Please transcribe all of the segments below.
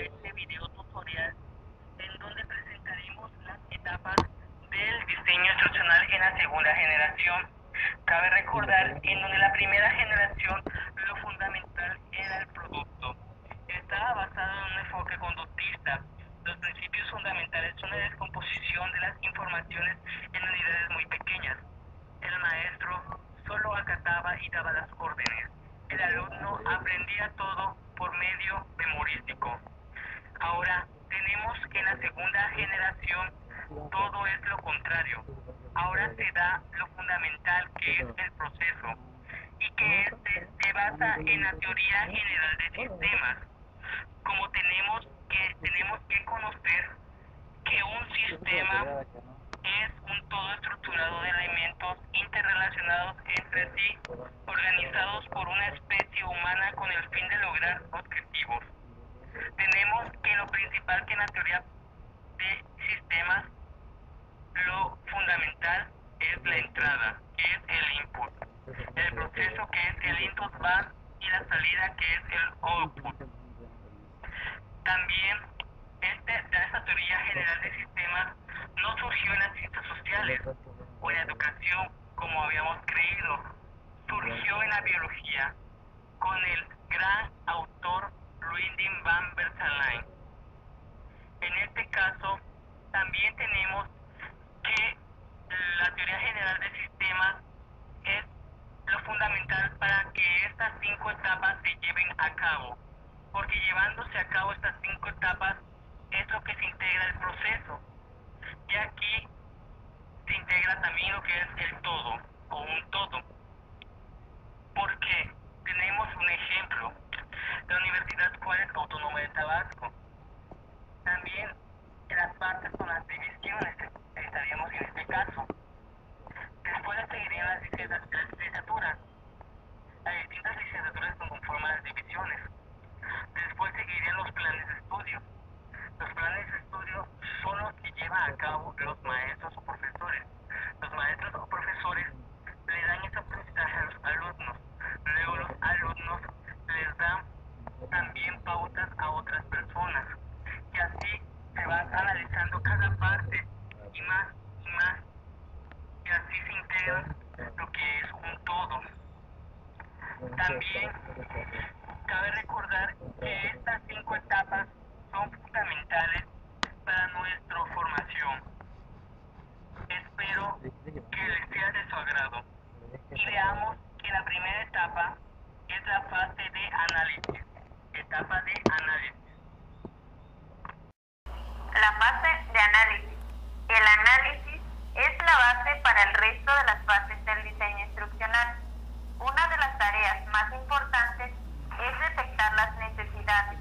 este video tutorial en donde presentaremos las etapas del diseño instruccional en la segunda generación. Cabe recordar en donde la primera generación lo fundamental era el producto. Estaba basado en un enfoque conductista. Los principios fundamentales son la descomposición de las informaciones en unidades muy pequeñas. El maestro solo acataba y daba las órdenes. El alumno aprendía todo por medio memorístico. Ahora tenemos que en la segunda generación todo es lo contrario. Ahora se da lo fundamental, que es el proceso, y que este se basa en la teoría general de sistemas. Como tenemos que conocer que un sistema es un todo estructurado de elementos interrelacionados entre sí, organizados por una especie humana con el fin de lograr objetivos. Tenemos que lo principal que en la teoría de sistemas, lo fundamental es la entrada, que es el input, el proceso, que es el input bar, y la salida, que es el output. También esta teoría general de sistemas no surgió en las ciencias sociales o en la educación como habíamos creído, surgió en la biología con el gran autor Ludwig van Bersalein. En este caso también tenemos que la teoría general de sistemas es lo fundamental para que estas 5 etapas se lleven a cabo, porque llevándose a cabo estas 5 etapas es lo que se integra el proceso, y aquí se integra también lo que es el todo o un todo, porque tenemos un ejemplo: la Universidad Juárez Autónoma de Tabasco. También en las partes con las divisiones estaríamos en este caso. Después seguirían las licenciaturas. Las distintas licenciaturas conforman las divisiones. Después seguirían los planes de estudio. Los planes de estudio son los que llevan a cabo los maestros o profesores. Los maestros o profesores le dan ese aprendizaje a los alumnos. Luego los alumnos les dan también pautas a otras personas. Y así se va analizando cada parte y más y más. Y así se integra lo que es un todo. También cabe recordar que estas 5 etapas son fundamentales para nuestra formación. Espero que les sea de su agrado. Y veamos que la primera etapa es la fase de análisis. Etapa de análisis. La fase de análisis. El análisis es la base para el resto de las fases del diseño instruccional. Una de las tareas más importantes es detectar las necesidades,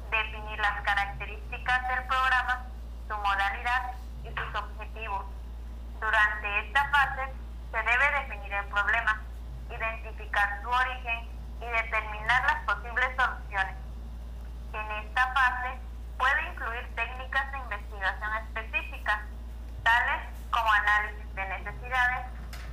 definir las características del programa, su modalidad y sus objetivos. Durante esta fase se debe definir el problema, identificar su origen y determinar las posibles soluciones. En esta fase puede incluir técnicas de investigación específicas, tales como análisis de necesidades,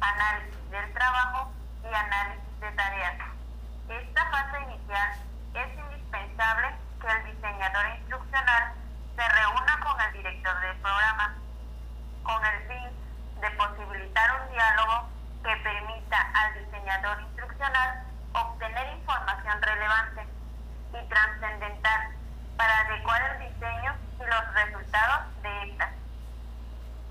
análisis del trabajo y análisis de tareas. Esta fase inicial es indispensable que el diseñador instruccional se reúna con el director del programa, con el fin de posibilitar un diálogo que permita al diseñador instruccional obtener información relevante y trascendental para adecuar el diseño y los resultados de estas.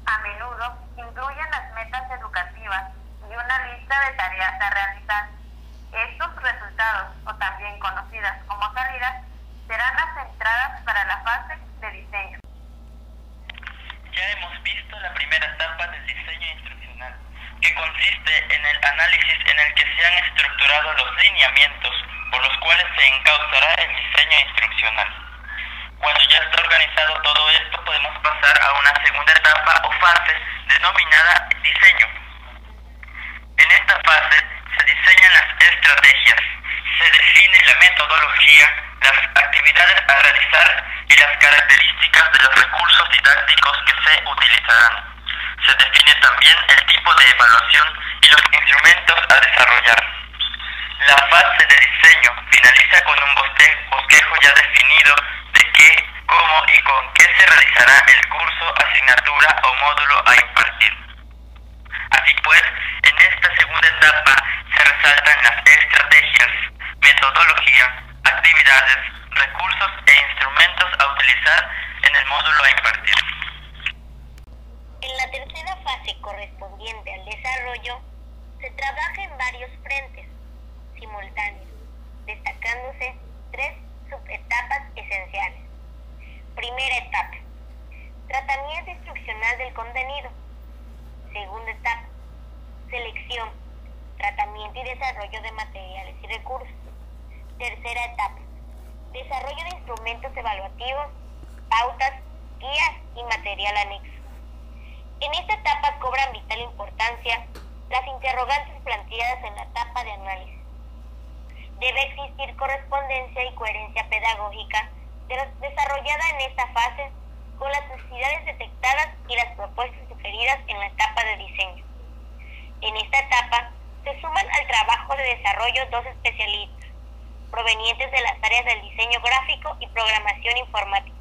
A menudo incluyen las metas educativas y una lista de tareas a realizar. Estos resultados, o también conocidas como salidas, serán las entradas para la fase de diseño. Ya hemos visto la primera etapa del diseño instruccional, que consiste en el análisis en el que se han estructurado los lineamientos por los cuales se encauzará el diseño instruccional. Cuando ya está organizado todo esto, podemos pasar a una segunda etapa o fase denominada diseño. En esta fase se diseñan las estrategias, se define la metodología, las actividades a realizar y las características de los recursos didácticos que se utilizarán. Se define también el tipo de evaluación y los instrumentos a desarrollar. La fase de diseño finaliza con un bosquejo ya definido de qué cómo y con qué se realizará el curso, asignatura o módulo a impartir. Así pues, en esta segunda etapa se resaltan las estrategias, metodología, actividades, recursos e instrumentos a utilizar en el módulo a impartir. En la tercera fase correspondiente al desarrollo, se trabaja en varios frentes simultáneos, destacándose 3 subetapas esenciales. Primera etapa, tratamiento instruccional del contenido. Segunda etapa, selección, tratamiento y desarrollo de materiales y recursos. Tercera etapa, desarrollo de instrumentos evaluativos, pautas, guías y material anexo. En esta etapa cobran vital importancia las interrogantes planteadas en la etapa de análisis. Debe existir correspondencia y coherencia pedagógica desarrollada en esta fase con las necesidades detectadas y las propuestas sugeridas en la etapa de diseño. En esta etapa se suman al trabajo de desarrollo 2 especialistas, provenientes de las áreas del diseño gráfico y programación informática,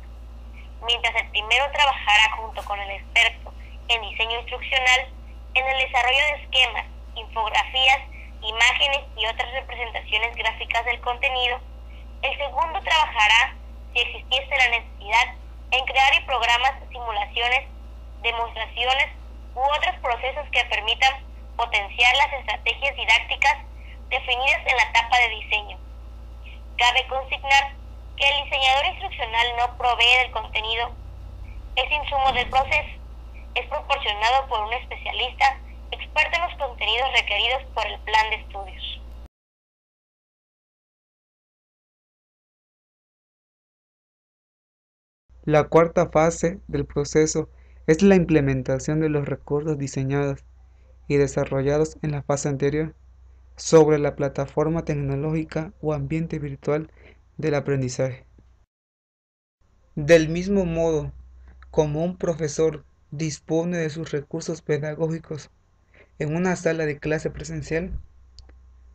mientras el primero trabajará junto con el experto en diseño instruccional en el desarrollo de esquemas, infografías, imágenes y otras representaciones gráficas del contenido. El segundo trabajará, si existiese la necesidad, en crear y programas, simulaciones, demostraciones u otros procesos que permitan potenciar las estrategias didácticas definidas en la etapa de diseño. Cabe consignar que el diseñador instruccional no provee del contenido, es insumo del proceso, es proporcionado por un especialista experto en los contenidos requeridos por el plan de estudios. La cuarta fase del proceso es la implementación de los recursos diseñados y desarrollados en la fase anterior sobre la plataforma tecnológica o ambiente virtual del aprendizaje. Del mismo modo, como un profesor dispone de sus recursos pedagógicos en una sala de clase presencial,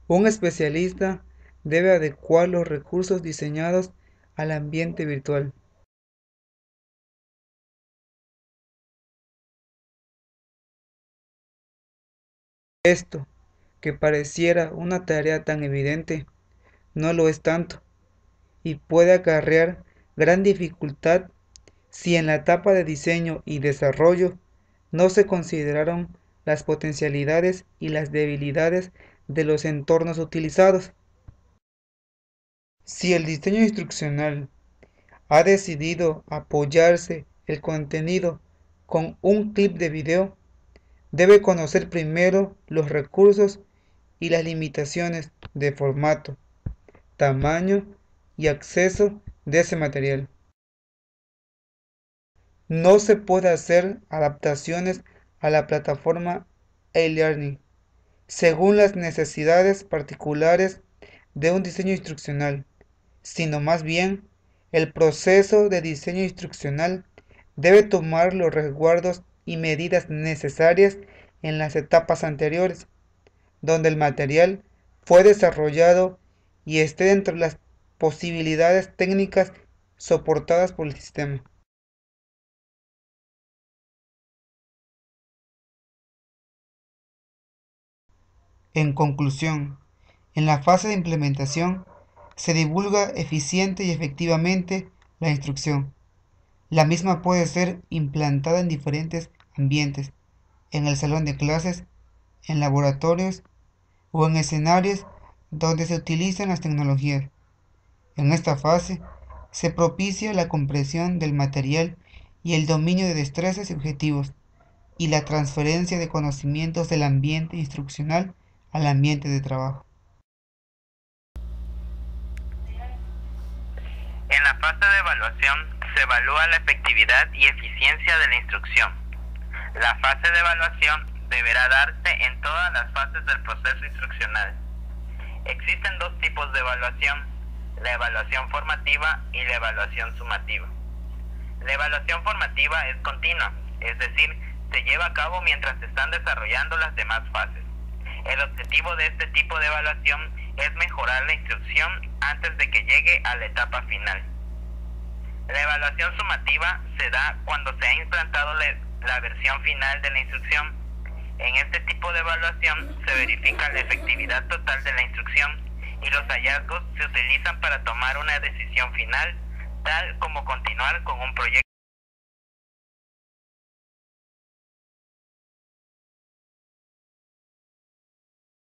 un especialista debe adecuar los recursos diseñados al ambiente virtual. Esto, que pareciera una tarea tan evidente, no lo es tanto, y puede acarrear gran dificultad si en la etapa de diseño y desarrollo no se consideraron las potencialidades y las debilidades de los entornos utilizados. Si el diseño instruccional ha decidido apoyarse el contenido con un clip de video, debe conocer primero los recursos y las limitaciones de formato, tamaño y acceso de ese material. No se puede hacer adaptaciones a la plataforma e-learning según las necesidades particulares de un diseño instruccional, sino más bien el proceso de diseño instruccional debe tomar los resguardos y medidas necesarias en las etapas anteriores, donde el material fue desarrollado y esté dentro de las posibilidades técnicas soportadas por el sistema. En conclusión, en la fase de implementación se divulga eficiente y efectivamente la instrucción. La misma puede ser implantada en diferentes ambientes, en el salón de clases, en laboratorios o en escenarios donde se utilizan las tecnologías. En esta fase se propicia la comprensión del material y el dominio de destrezas y objetivos, y la transferencia de conocimientos del ambiente instruccional al ambiente de trabajo. En la fase de evaluación se evalúa la efectividad y eficiencia de la instrucción. La fase de evaluación deberá darse en todas las fases del proceso instruccional. Existen 2 tipos de evaluación: la evaluación formativa y la evaluación sumativa. La evaluación formativa es continua, es decir, se lleva a cabo mientras se están desarrollando las demás fases. El objetivo de este tipo de evaluación es mejorar la instrucción antes de que llegue a la etapa final. La evaluación sumativa se da cuando se ha implantado la versión final de la instrucción. En este tipo de evaluación se verifica la efectividad total de la instrucción y los hallazgos se utilizan para tomar una decisión final, tal como continuar con un proyecto.